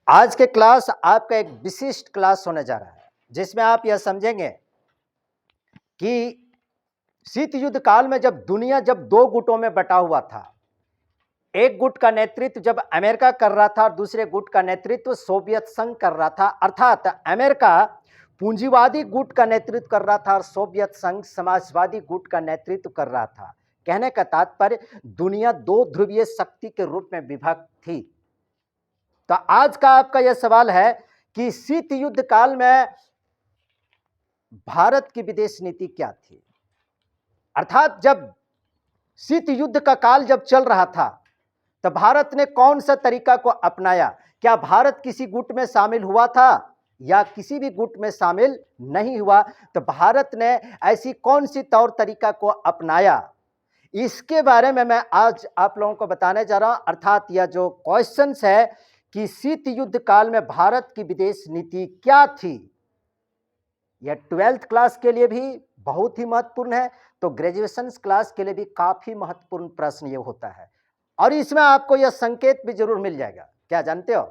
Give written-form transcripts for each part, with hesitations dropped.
आज के क्लास आपका एक विशिष्ट क्लास होने जा रहा है, जिसमें आप यह समझेंगे कि शीत युद्ध काल में जब दुनिया दो गुटों में बटा हुआ था, एक गुट का नेतृत्व जब अमेरिका कर रहा था और दूसरे गुट का नेतृत्व सोवियत संघ कर रहा था। अर्थात अमेरिका पूंजीवादी गुट का नेतृत्व कर रहा था और सोवियत संघ समाजवादी गुट का नेतृत्व कर रहा था। कहने का तात्पर्य दुनिया दो ध्रुवीय शक्ति के रूप में विभक्त थी। तो आज का आपका यह सवाल है कि शीत युद्ध काल में भारत की विदेश नीति क्या थी। अर्थात जब शीत युद्ध का काल जब चल रहा था तो भारत ने कौन सा तरीका को अपनाया। क्या भारत किसी गुट में शामिल हुआ था या किसी भी गुट में शामिल नहीं हुआ। तो भारत ने ऐसी कौन सी तौर तरीका को अपनाया, इसके बारे में मैं आज आप लोगों को बताने जा रहा हूं। अर्थात यह जो क्वेश्चंस है कि शीत युद्ध काल में भारत की विदेश नीति क्या थी, यह 12th क्लास के लिए भी बहुत ही महत्वपूर्ण है, तो ग्रेजुएशन क्लास के लिए भी काफी महत्वपूर्ण प्रश्न यह होता है। और इसमें आपको यह संकेत भी जरूर मिल जाएगा। क्या जानते हो,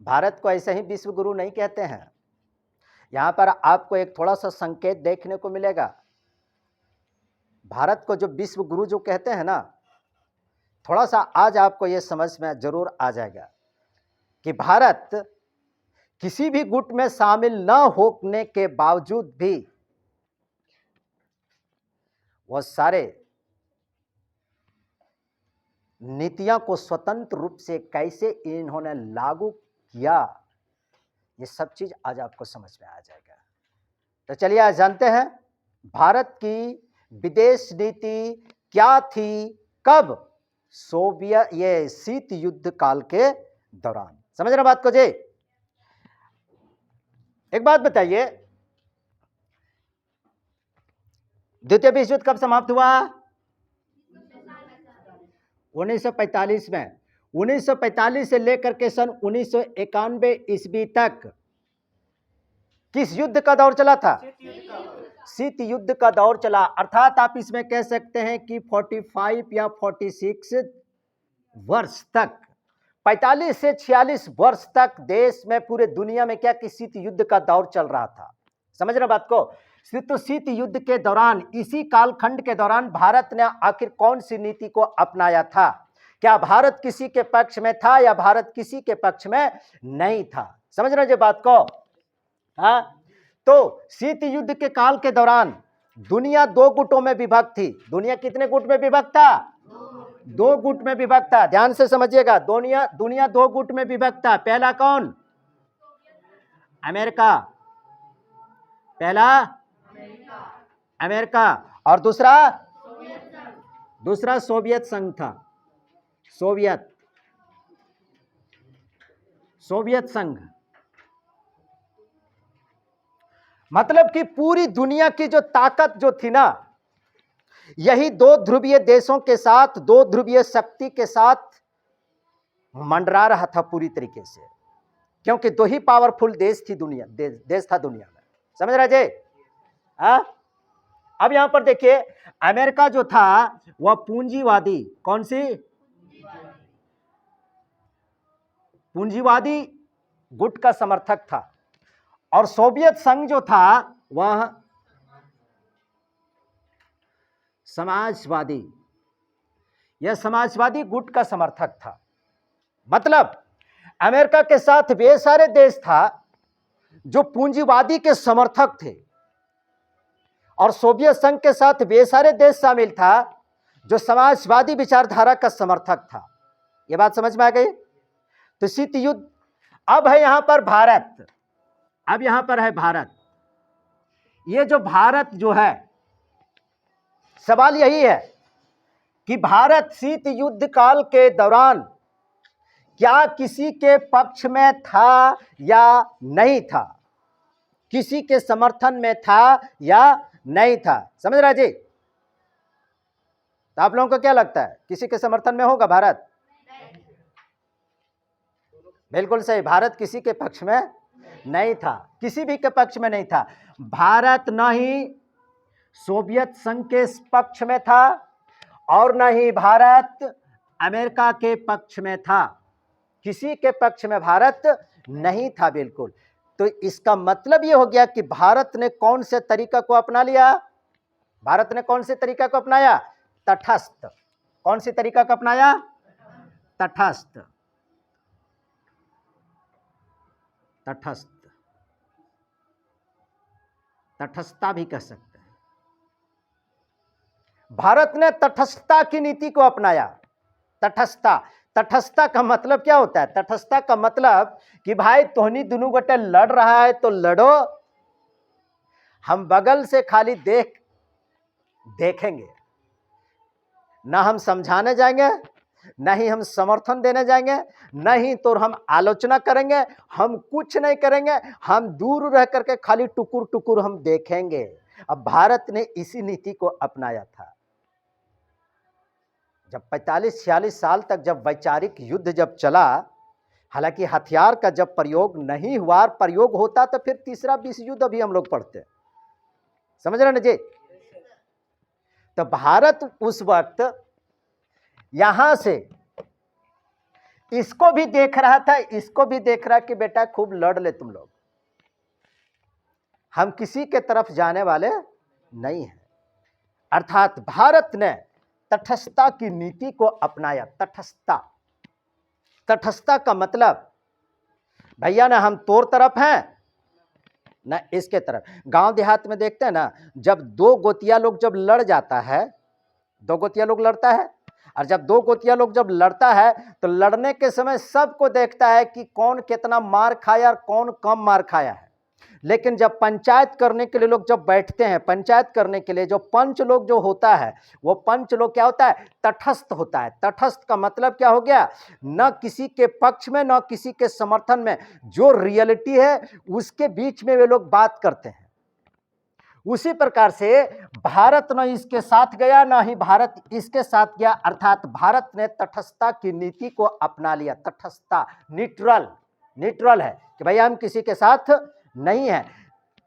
भारत को ऐसे ही विश्व गुरु नहीं कहते हैं। यहां पर आपको एक थोड़ा सा संकेत देखने को मिलेगा। भारत को जो विश्व गुरु जो कहते हैं ना, थोड़ा सा आज आपको यह समझ में जरूर आ जाएगा कि भारत किसी भी गुट में शामिल न होने के बावजूद भी वह सारे नीतियों को स्वतंत्र रूप से कैसे इन्होंने लागू किया, ये सब चीज आज आपको समझ में आ जाएगा। तो चलिए आज जानते हैं भारत की विदेश नीति क्या थी, कब, सोवियत ये शीत युद्ध काल के दौरान। समझ रहे बात को जी। एक बात बताइए, द्वितीय विश्व युद्ध कब समाप्त हुआ? 1945 में। 1945 से लेकर के सन 1991 ईस्वी तक किस युद्ध का दौर चला था? शीत युद्ध का दौर चला। अर्थात आप इसमें कह सकते हैं कि 45 या 46 वर्ष तक, 45 से 46 वर्ष तक देश में, पूरे दुनिया में क्या कि शीत युद्ध का दौर चल रहा था। समझ रहे बात को। तो शीत युद्ध के दौरान, इसी कालखंड के दौरान भारत ने आखिर कौन सी नीति को अपनाया था। क्या भारत किसी के पक्ष में था या भारत किसी के पक्ष में नहीं था। समझ रहे जी बात को। हाँ, तो शीत युद्ध के काल के दौरान दुनिया दो गुटों में विभक्त थी। दुनिया कितने गुट में विभक्त था? दो गुट में विभक्त था। ध्यान से समझिएगा, दुनिया दो गुट में विभक्त था। पहला कौन? अमेरिका। पहला अमेरिका और दूसरा सोवियत संघ था। सोवियत संघ। मतलब कि पूरी दुनिया की जो ताकत जो थी ना, यही दो ध्रुवीय देशों के साथ, दो ध्रुवीय शक्ति के साथ मंडरा रहा था पूरी तरीके से, क्योंकि दो ही पावरफुल देश थी दुनिया, देश था दुनिया में। समझ रहे जी। अब यहां पर देखिए, अमेरिका जो था वह पूंजीवादी, कौन सी? पूंजीवादी गुट का समर्थक था। और सोवियत संघ जो था वह समाजवादी, यह समाजवादी गुट का समर्थक था। मतलब अमेरिका के साथ वे सारे देश था जो पूंजीवादी के समर्थक थे, और सोवियत संघ के साथ वे सारे देश शामिल था जो समाजवादी विचारधारा का समर्थक था। यह बात समझ में आ गई। तो शीत युद्ध। अब है यहां पर भारत। अब यहां पर है भारत। ये जो भारत जो है, सवाल यही है कि भारत शीत युद्ध काल के दौरान क्या किसी के पक्ष में था या नहीं था, किसी के समर्थन में था या नहीं था। समझ रहे जी। तो आप लोगों को क्या लगता है, किसी के समर्थन में होगा भारत? बिल्कुल सही, भारत किसी के पक्ष में नहीं था, किसी भी के पक्ष में नहीं था। भारत न ही सोवियत संघ के पक्ष में था और न ही भारत अमेरिका के पक्ष में था। किसी के पक्ष में भारत नहीं था बिल्कुल। तो इसका मतलब ये हो गया कि भारत ने कौन से तरीका को अपना लिया? भारत ने कौन से तरीका को अपनाया? तटस्थ। कौन सी तरीका को अपनाया? तटस्थ। तटस्थ, तटस्थता भी कह सकते हैं। भारत ने तटस्थता की नीति को अपनाया। तटस्थता, तटस्थता का मतलब क्या होता है? तटस्थता का मतलब कि भाई तोहनी दोनों गोटे लड़ रहा है तो लड़ो, हम बगल से खाली देखेंगे, ना हम समझाने जाएंगे, ना ही हम समर्थन देने जाएंगे, नहीं तो हम आलोचना करेंगे, हम कुछ नहीं करेंगे, हम दूर रह करके खाली टुकुर टुकुर हम देखेंगे। अब भारत ने इसी नीति को अपनाया था। जब 45-46 साल तक जब वैचारिक युद्ध जब चला, हालांकि हथियार का जब प्रयोग नहीं हुआ, प्रयोग होता तो फिर तीसरा विश्व युद्ध अभी हम लोग पढ़ते। समझ रहे ना जी? तो भारत उस वक्त यहां से इसको भी देख रहा था, इसको भी देख रहा कि बेटा खूब लड़ ले तुम लोग, हम किसी के तरफ जाने वाले नहीं हैं। अर्थात भारत ने तटस्थता की नीति को अपनाया। तटस्थता, तटस्थता का मतलब भैया ना हम तोर तरफ हैं ना इसके तरफ। गांव देहात में देखते हैं ना, जब दो गोतिया लोग जब लड़ जाता है, दो गोतिया लोग लड़ता है, और जब दो गोतिया लोग जब लड़ता है तो लड़ने के समय सबको देखता है कि कौन कितना मार खाया और कौन कम मार खाया है। लेकिन जब पंचायत करने के लिए लोग जब बैठते हैं, पंचायत करने के लिए जो पंच लोग जो होता है, वो पंच लोग क्या होता है? तटस्थ होता है। तटस्थ का मतलब क्या हो गया? न किसी के पक्ष में न किसी के समर्थन में, जो रियलिटी है उसके बीच में वे लोग बात करते हैं। उसी प्रकार से भारत न इसके साथ गया न ही भारत इसके साथ गया, अर्थात भारत ने तटस्थता की नीति को अपना लिया। तटस्थता, न्यूट्रल, न्यूट्रल है कि भाई हम किसी के साथ नहीं है।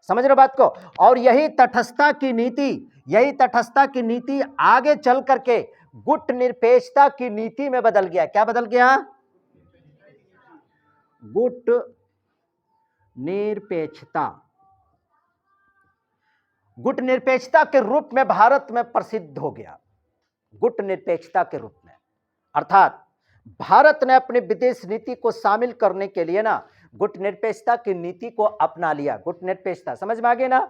समझ रहे बात को? और यही तटस्थता की नीति, यही तटस्थता की नीति आगे चल करके गुट निरपेक्षता की नीति में बदल गया। क्या बदल गया? गुट निरपेक्षता, गुट निरपेक्षता के रूप में भारत में प्रसिद्ध हो गया। गुट निरपेक्षता के रूप में, अर्थात भारत ने अपनी विदेश नीति को शामिल करने के लिए ना गुट निरपेक्षता की नीति को अपना लिया। गुट निरपेक्षता समझ में आ गई ना?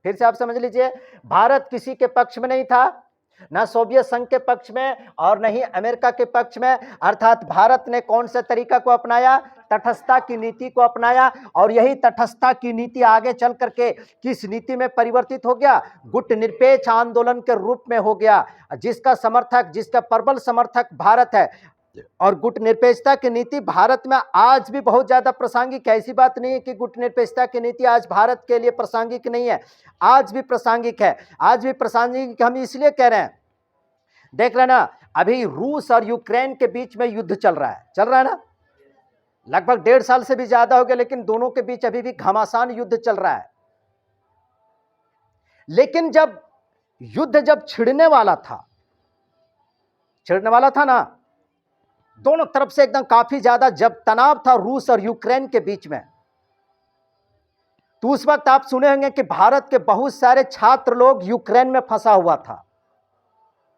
फिर से आप समझ लीजिए, भारत किसी के पक्ष में नहीं था, ना सोवियत संघ के पक्ष में और नहीं अमेरिका के पक्ष में। अर्थात भारत ने कौन से तरीका को अपनाया? तटस्थता की नीति को अपनाया। और यही तटस्थता की नीति आगे चल करके किस नीति में परिवर्तित हो गया? गुट निरपेक्ष आंदोलन के रूप में हो गया, जिसका समर्थक, जिसका प्रबल समर्थक भारत है। और गुट निरपेक्षता की नीति भारत में आज भी बहुत ज्यादा प्रासंगिक है। ऐसी बात नहीं है कि गुट निरपेक्षता की नीति आज भारत के लिए प्रासंगिक नहीं है, आज भी प्रासंगिक है। आज भी प्रासंगिक हम इसलिए कह रहे हैं, देख रहे ना, अभी रूस और यूक्रेन के बीच में युद्ध चल रहा है ना, लगभग 1.5 साल से भी ज्यादा हो गया, लेकिन दोनों के बीच अभी भी घमासान युद्ध चल रहा है। लेकिन जब युद्ध जब छिड़ने वाला था ना, दोनों तरफ से एकदम काफी ज्यादा जब तनाव था रूस और यूक्रेन के बीच में, तो उस वक्त आप सुने होंगे कि भारत के बहुत सारे छात्र लोग यूक्रेन में फंसा हुआ था,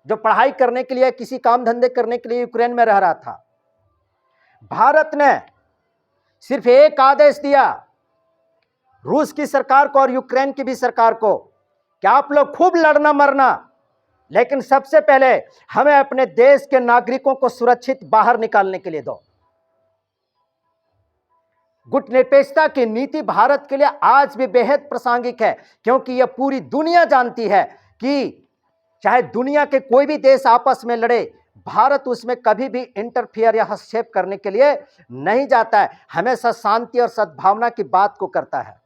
जो पढ़ाई करने के लिए, किसी काम धंधे करने के लिए यूक्रेन में रह रहा था। भारत ने सिर्फ एक आदेश दिया रूस की सरकार को और यूक्रेन की भी सरकार को कि आप लोग खूब लड़ना मरना, लेकिन सबसे पहले हमें अपने देश के नागरिकों को सुरक्षित बाहर निकालने के लिए दो। गुट निरपेक्षता की नीति भारत के लिए आज भी बेहद प्रासंगिक है, क्योंकि यह पूरी दुनिया जानती है कि चाहे दुनिया के कोई भी देश आपस में लड़े, भारत उसमें कभी भी इंटरफियर या हस्तक्षेप करने के लिए नहीं जाता है, हमेशा शांति और सद्भावना की बात को करता है।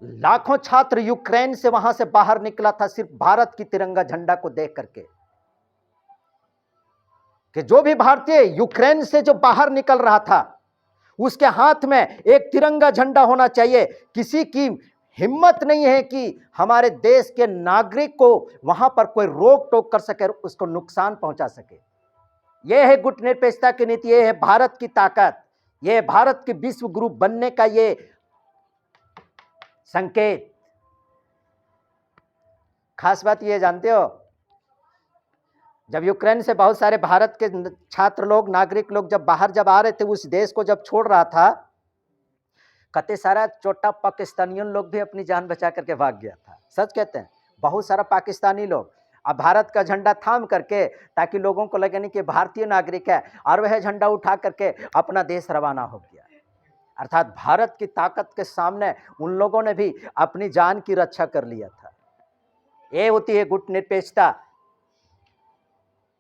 लाखों छात्र यूक्रेन से वहां से बाहर निकला था सिर्फ भारत की तिरंगा झंडा को देख करके, कि जो भी भारतीय यूक्रेन से जो बाहर निकल रहा था उसके हाथ में एक तिरंगा झंडा होना चाहिए। किसी की हिम्मत नहीं है कि हमारे देश के नागरिक को वहां पर कोई रोक टोक कर सके, उसको नुकसान पहुंचा सके। ये है गुट निरपेक्षता की नीति, ये है भारत की ताकत, ये है भारत के विश्व गुरु बनने का ये संकेत। खास बात ये जानते हो, जब यूक्रेन से बहुत सारे भारत के छात्र लोग, नागरिक लोग जब बाहर जब आ रहे थे, उस देश को जब छोड़ रहा था, कते सारा छोटा पाकिस्तानियों लोग भी अपनी जान बचा करके भाग गया था। सच कहते हैं, बहुत सारा पाकिस्तानी लोग अब भारत का झंडा थाम करके, ताकि लोगों को लगे नहीं कि भारतीय नागरिक है, और वह झंडा उठा करके अपना देश रवाना हो गया। अर्थात भारत की ताकत के सामने उन लोगों ने भी अपनी जान की रक्षा कर लिया था। ये होती है गुट निरपेक्षता,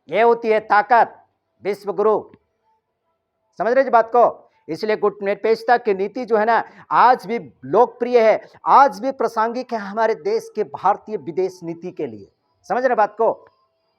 ये होती है ताकत, विश्व गुरु। समझ रहे इस बात को? इसलिए गुट निरपेक्षता की नीति जो है ना, आज भी लोकप्रिय है, आज भी प्रासंगिक है हमारे देश के भारतीय विदेश नीति के लिए। समझ रहे बात को?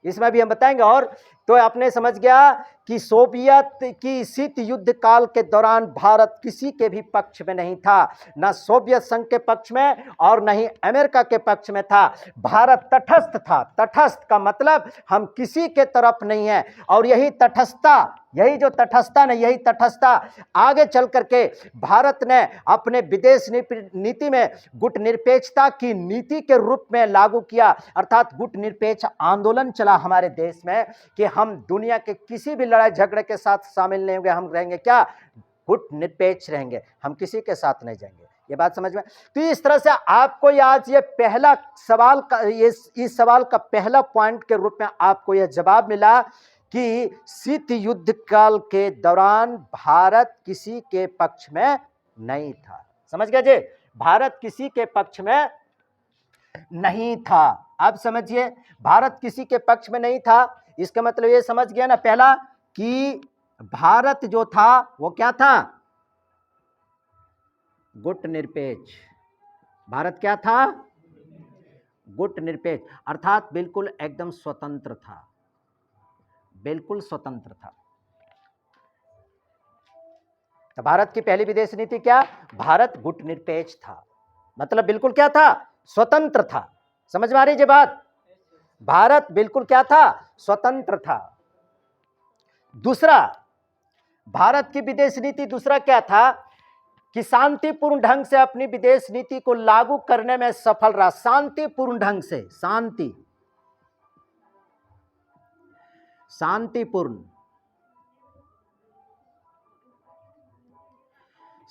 इसमें भी हम बताएंगे। और तो आपने समझ गया कि सोवियत की शीत युद्ध काल के दौरान भारत किसी के भी पक्ष में नहीं था, न सोवियत संघ के पक्ष में और न ही अमेरिका के पक्ष में था। भारत तटस्थ था। तटस्थ का मतलब हम किसी के तरफ नहीं है, और यही तटस्थता, यही जो तटस्थता नहीं, यही तटस्थता आगे चल करके भारत ने अपने विदेश नीति में गुट निरपेक्षता की नीति के रूप में लागू किया। अर्थात गुट निरपेक्ष आंदोलन चला हमारे देश में कि हम दुनिया के किसी भी लड़ाई झगड़े के साथ शामिल नहीं होंगे, हम रहेंगे क्या? गुट निरपेक्ष रहेंगे, हम किसी के साथ नहीं जाएंगे। ये बात समझ में? तो इस तरह से आपको आज ये पहला सवाल का, इस सवाल का पहला पॉइंट के रूप में आपको यह जवाब मिला कि शीत युद्ध काल के दौरान भारत किसी के पक्ष में नहीं था। समझ गए जी? भारत किसी के पक्ष में नहीं था। अब समझिए, भारत किसी के पक्ष में नहीं था, इसका मतलब ये समझ गया ना पहला, कि भारत जो था वो क्या था? गुट निरपेक्ष। भारत क्या था? गुट निरपेक्ष, अर्थात बिल्कुल एकदम स्वतंत्र था, बिल्कुल स्वतंत्र था। तो भारत की पहली विदेश नीति क्या? भारत गुट निरपेक्ष था, मतलब बिल्कुल क्या था? स्वतंत्र था। समझ में आ रही है बात? भारत बिल्कुल क्या था? स्वतंत्र था। दूसरा, भारत की विदेश नीति दूसरा क्या था? कि शांतिपूर्ण ढंग से अपनी विदेश नीति को लागू करने में सफल रहा। शांतिपूर्ण ढंग से,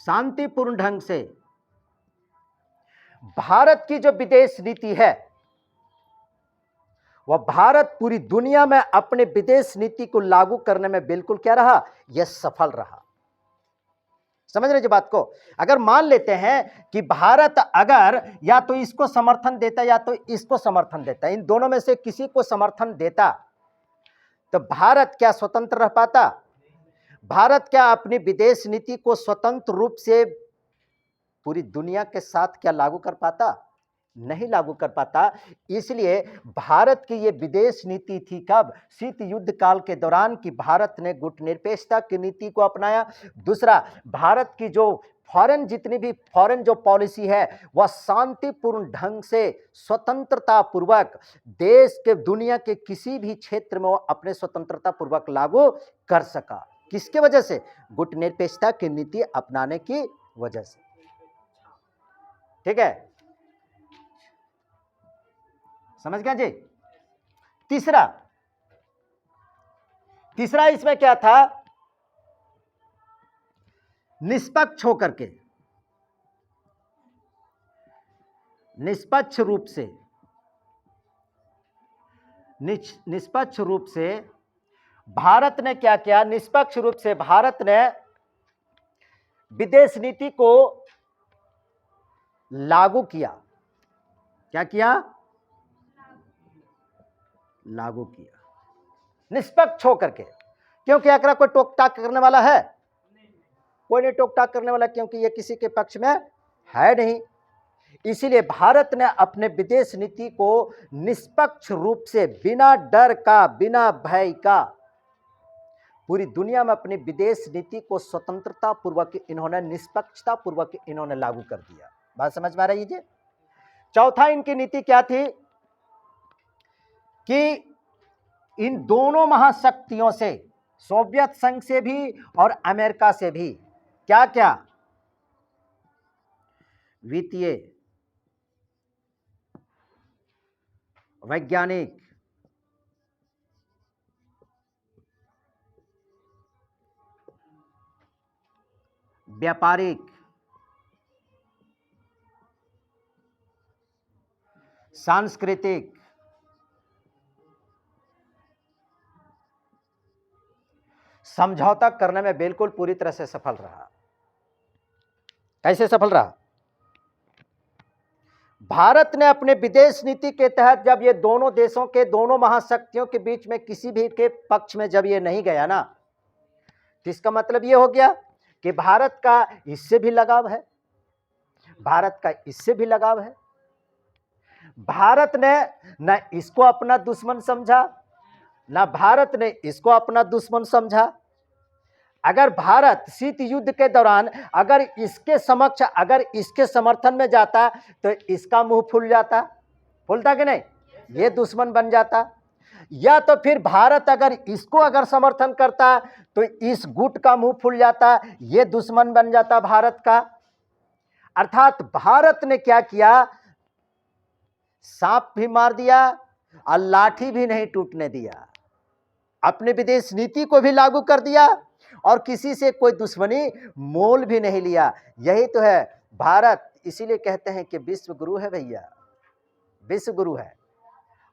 शांतिपूर्ण ढंग से भारत की जो विदेश नीति है, वह भारत पूरी दुनिया में अपने विदेश नीति को लागू करने में बिल्कुल क्या रहा? यह सफल रहा। समझ रहे जो बात को? अगर मान लेते हैं कि भारत अगर या तो इसको समर्थन देता या तो इसको समर्थन देता, इन दोनों में से किसी को समर्थन देता, तो भारत क्या स्वतंत्र रह पाता? भारत क्या अपनी विदेश नीति को स्वतंत्र रूप से पूरी दुनिया के साथ क्या लागू कर पाता? नहीं लागू कर पाता। इसलिए भारत की ये विदेश नीति थी कब? शीत युद्ध काल के दौरान, कि भारत ने गुट निरपेक्षता की नीति को अपनाया। दूसरा, भारत की जो फॉरेन, जितनी भी फॉरेन जो पॉलिसी है, वह शांतिपूर्ण ढंग से स्वतंत्रता पूर्वक देश के, दुनिया के किसी भी क्षेत्र में वो अपने स्वतंत्रता पूर्वक लागू कर सका। किसके वजह से? गुट निरपेक्षता की नीति अपनाने की वजह से। ठीक है, समझ गया जी? तीसरा इसमें क्या था? निष्पक्ष होकर के, निष्पक्ष रूप से भारत ने क्या किया? निष्पक्ष रूप से भारत ने विदेश नीति को लागू किया। क्या किया? लागू किया, निष्पक्ष होकर के। क्योंकि अगर कोई टोक टाक करने वाला है? कोई नहीं टोक टाक करने वाला, क्योंकि ये किसी के पक्ष में है नहीं। इसीलिए भारत ने अपने विदेश नीति को निष्पक्ष रूप से, बिना डर का, बिना भय का, पूरी दुनिया में अपनी विदेश नीति को स्वतंत्रता पूर्वक इन्होंने, निष्पक्षता पूर्वक इन्होंने लागू कर दिया। बात समझ में आ रही है? चौथा इनकी नीति क्या थी? कि इन दोनों महाशक्तियों से, सोवियत संघ से भी और अमेरिका से भी। क्या क्या? वित्तीय, वैज्ञानिक, व्यापारिक, सांस्कृतिक, समझौता करने में बिल्कुल पूरी तरह से सफल रहा। कैसे सफल रहा? भारत ने अपने विदेश नीति के तहत जब ये दोनों देशों के, दोनों महाशक्तियों के बीच में किसी भी के पक्ष में जब ये नहीं गया ना, तो इसका मतलब ये हो गया कि भारत का इससे भी लगाव है, भारत का इससे भी लगाव है। भारत ने न इसको अपना दुश्मन समझा, ना भारत ने इसको अपना दुश्मन समझा। अगर भारत शीत युद्ध के दौरान अगर इसके समक्ष, अगर इसके समर्थन में जाता तो इसका मुंह फूल जाता, फूलता कि नहीं? ये दुश्मन बन जाता। या तो फिर भारत अगर इसको अगर समर्थन करता तो इस गुट का मुंह फूल जाता, ये दुश्मन बन जाता भारत का। अर्थात भारत ने क्या किया? सांप भी मार दिया और लाठी भी नहीं टूटने दिया, अपने विदेश नीति को भी लागू कर दिया और किसी से कोई दुश्मनी मोल भी नहीं लिया। यही तो है भारत। इसीलिए कहते हैं कि विश्व गुरु है भैया, विश्व गुरु है।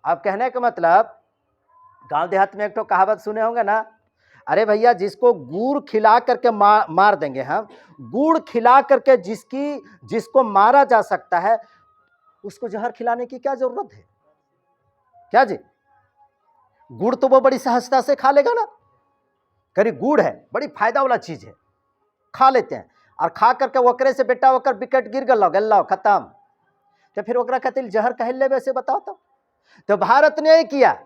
अब कहने का मतलब, गांव देहात में एक तो कहावत सुने होंगे ना, अरे भैया जिसको गुड़ खिला करके मार देंगे हम, गुड़ खिला करके जिसको मारा जा सकता है उसको जहर खिलाने की क्या जरूरत है? क्या जी? गुड़ तो वो बड़ी सहजता से खा लेगा ना। करी गुड़ है बड़ी फायदा वाला चीज है, खा लेते हैं, और खा करके ओकरे से बेटा ओकर विकेट गिर गल खत्म, तो फिर ओकरा कहते जहर कह ले वैसे बताओ। तो भारत ने यही किया,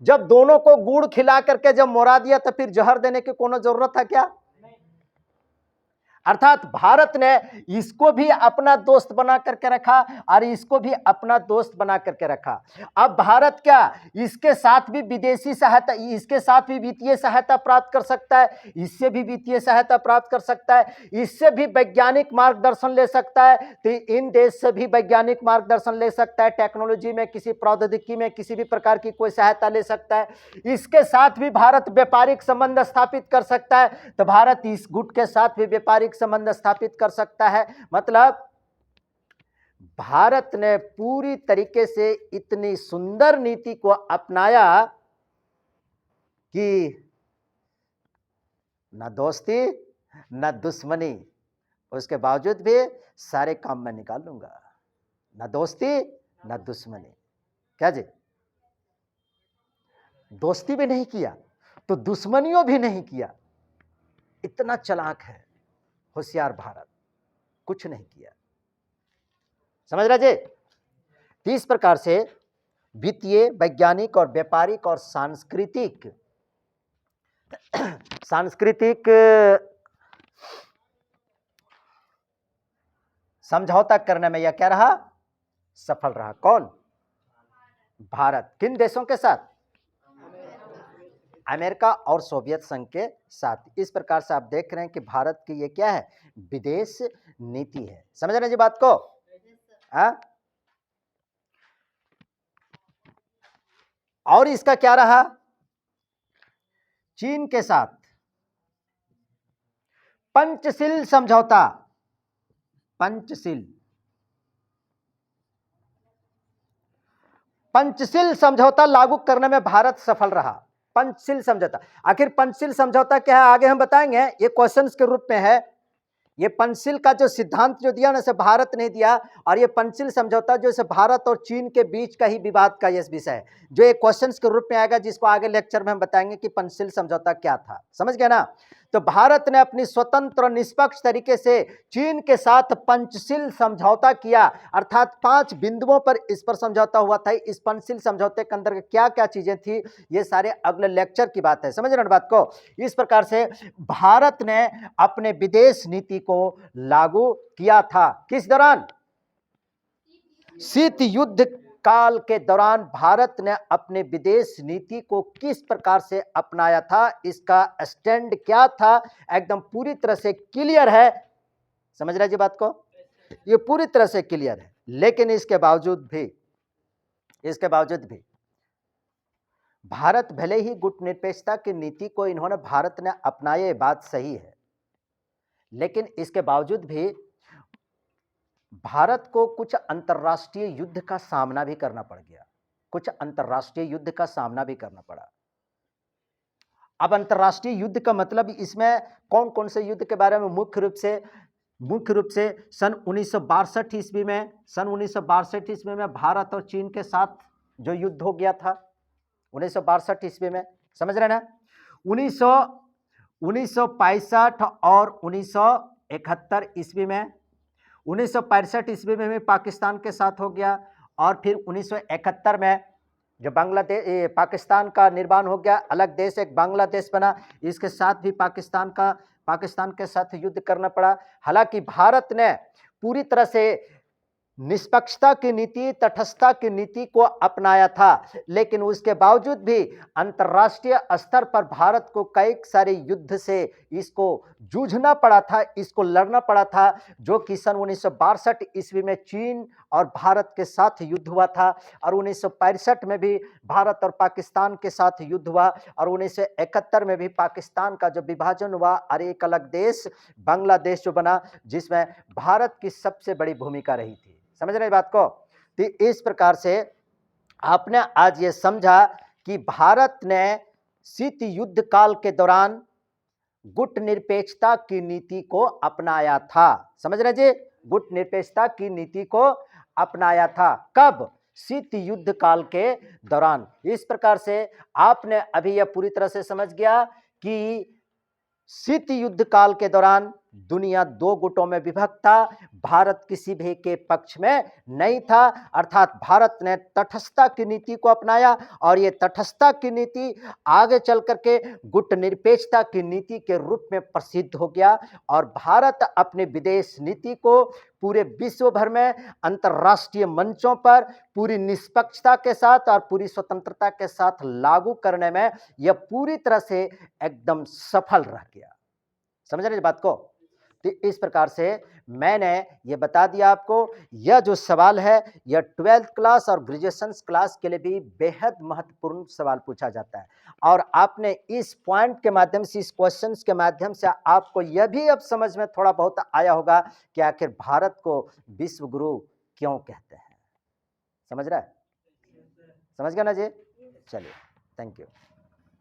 जब दोनों को गुड़ खिला करके जब मोरा दिया तो फिर जहर देने की कोनो जरूरत था क्या? अर्थात भारत ने इसको भी अपना दोस्त बना करके रखा और इसको भी अपना दोस्त बना करके रखा। अब भारत क्या इसके साथ भी विदेशी सहायता, इसके साथ भी वित्तीय सहायता प्राप्त कर सकता है, इससे भी वित्तीय सहायता प्राप्त कर सकता है, इससे भी वैज्ञानिक मार्गदर्शन ले सकता है, तो इन देश से भी वैज्ञानिक मार्गदर्शन ले सकता है, टेक्नोलॉजी में, किसी प्रौद्योगिकी में किसी भी प्रकार की कोई सहायता ले सकता है। इसके साथ भी भारत व्यापारिक संबंध स्थापित कर सकता है, तो भारत इस गुट के साथ भी व्यापारिक संबंध स्थापित कर सकता है। मतलब भारत ने पूरी तरीके से इतनी सुंदर नीति को अपनाया कि न दोस्ती न दुश्मनी, उसके बावजूद भी सारे काम मैं निकाल लूंगा। न दोस्ती न दुश्मनी। क्या जी? दोस्ती भी नहीं किया तो दुश्मनियों भी नहीं किया। इतना चालाक है होशियार भारत, कुछ नहीं किया। समझ रहे जी? तो इस प्रकार से वित्तीय, वैज्ञानिक और व्यापारिक और सांस्कृतिक समझौता करने में यह क्या रहा? सफल रहा। कौन? भारत। किन देशों के साथ? अमेरिका और सोवियत संघ के साथ। इस प्रकार से आप देख रहे हैं कि भारत की ये क्या है? विदेश नीति है। समझ रहे हैं जी बात को? और इसका क्या रहा? चीन के साथ पंचशील समझौता। पंचशील समझौता लागू करने में भारत सफल रहा। पंचशील समझौता, आखिर पंचशील समझौता क्या है आगे हम बताएंगे, ये क्वेश्चंस के रूप में है। ये पंचशील का जो सिद्धांत जो दिया ना, से भारत ने दिया, और ये पंचशील समझौता जो से भारत और चीन के बीच का ही विवाद का यह विषय है, जो एक क्वेश्चंस के रूप में आएगा, जिसको आगे लेक्चर में हम बताएंगे कि पंचशील समझौता क्या था। समझ गए ना? तो भारत ने अपनी स्वतंत्र और निष्पक्ष तरीके से चीन के साथ पंचशील समझौता किया, अर्थात 5 बिंदुओं पर इस पर समझौता हुआ था। इस पंचशील समझौते के अंदर क्या क्या चीजें थी, ये सारे अगले लेक्चर की बात है। समझ रहे हैं बात को? इस प्रकार से भारत ने अपने विदेश नीति को लागू किया था। किस दौरान? शीत युद्ध काल के दौरान भारत ने अपने विदेश नीति को किस प्रकार से अपनाया था, इसका स्टैंड क्या था, एकदम पूरी तरह से क्लियर है। समझ रहे जी बात को? ये पूरी तरह से क्लियर है। लेकिन इसके बावजूद भी भारत भले ही गुटनिरपेक्षता की नीति को इन्होंने भारत ने अपनाया, ये बात सही है, लेकिन इसके बावजूद भी भारत को कुछ अंतर्राष्ट्रीय युद्ध का सामना भी करना पड़ गया, कुछ अंतर्राष्ट्रीय युद्ध का सामना भी करना पड़ा। अब अंतर्राष्ट्रीय युद्ध का मतलब इसमें कौन कौन से युद्ध के बारे में मुख्य रूप से सन 1962 ईस्वी में भारत और चीन के साथ जो युद्ध हो गया था 1962 ईस्वी में, समझ रहे ना। 1965 और 1971 ईस्वी में, 1965 ईस्वी में भी पाकिस्तान के साथ हो गया, और फिर 1971 में जो बांग्लादेश पाकिस्तान का निर्माण हो गया, अलग देश एक बांग्लादेश बना, इसके साथ भी पाकिस्तान के साथ युद्ध करना पड़ा। हालांकि भारत ने पूरी तरह से निष्पक्षता की नीति, तटस्थता की नीति को अपनाया था, लेकिन उसके बावजूद भी अंतर्राष्ट्रीय स्तर पर भारत को कई सारे युद्ध से इसको जूझना पड़ा था, इसको लड़ना पड़ा था, जो कि सन 1962 ईस्वी में चीन और भारत के साथ युद्ध हुआ था, और 1965 में भी भारत और पाकिस्तान के साथ युद्ध हुआ, और 1971 में भी पाकिस्तान का जो विभाजन हुआ और एक अलग देश बांग्लादेश जो बना, जिसमें भारत की सबसे बड़ी भूमिका रही थी। समझ रहे बात को? तो इस प्रकार से आपने आज ये समझा कि भारत ने शीत युद्ध काल के दौरान गुटनिरपेक्षता की नीति को अपनाया था। समझ रहे जी? गुटनिरपेक्षता की नीति को अपनाया था। कब? शीत युद्ध काल के दौरान। इस प्रकार से आपने अभी यह पूरी तरह से समझ गया कि शीत युद्ध काल के दौरान दुनिया दो गुटों में विभक्त था, भारत किसी भी के पक्ष में नहीं था, अर्थात भारत ने तटस्थता की नीति को अपनाया, और ये तटस्थता की नीति आगे चल करके गुटनिरपेक्षता की नीति के रूप में प्रसिद्ध हो गया, और भारत अपने विदेश नीति को पूरे विश्व भर में अंतर्राष्ट्रीय मंचों पर पूरी निष्पक्षता के साथ और पूरी स्वतंत्रता के साथ लागू करने में यह पूरी तरह से एकदम सफल रह गया। समझ रहे बात को? तो इस प्रकार से मैंने ये बता दिया आपको। यह जो सवाल है यह 12th क्लास और ग्रेजुएशन क्लास के लिए भी बेहद महत्वपूर्ण सवाल पूछा जाता है, और आपने इस पॉइंट के माध्यम से, इस क्वेश्चंस के माध्यम से आपको यह भी अब समझ में थोड़ा बहुत आया होगा कि आखिर भारत को विश्व गुरु क्यों कहते हैं। समझ रहा है? समझ गया ना जी? चलिए, थैंक यू।